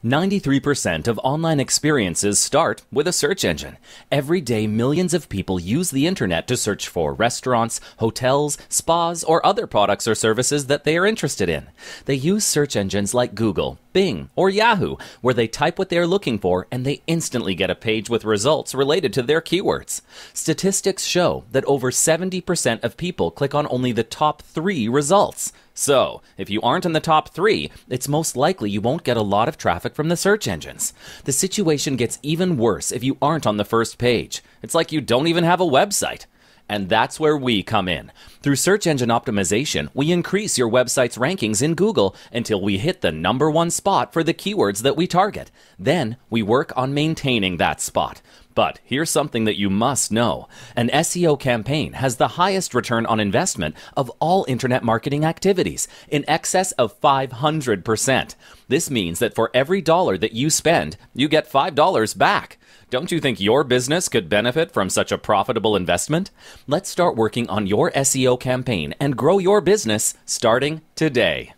93% of online experiences start with a search engine. Every day, millions of people use the internet to search for restaurants, hotels, spas, or other products or services that they are interested in. They use search engines like Google, Bing, or Yahoo, where they type what they are looking for and they instantly get a page with results related to their keywords. Statistics show that over 70% of people click on only the top 3 results. So, if you aren't in the top 3, it's most likely you won't get a lot of traffic from the search engines. The situation gets even worse if you aren't on the first page. It's like you don't even have a website. And that's where we come in. Through search engine optimization, we increase your website's rankings in Google until we hit the #1 spot for the keywords that we target. Then, we work on maintaining that spot. But here's something that you must know. An SEO campaign has the highest return on investment of all internet marketing activities, in excess of 500%. This means that for every dollar that you spend, you get $5 back. Don't you think your business could benefit from such a profitable investment? Let's start working on your SEO campaign and grow your business starting today.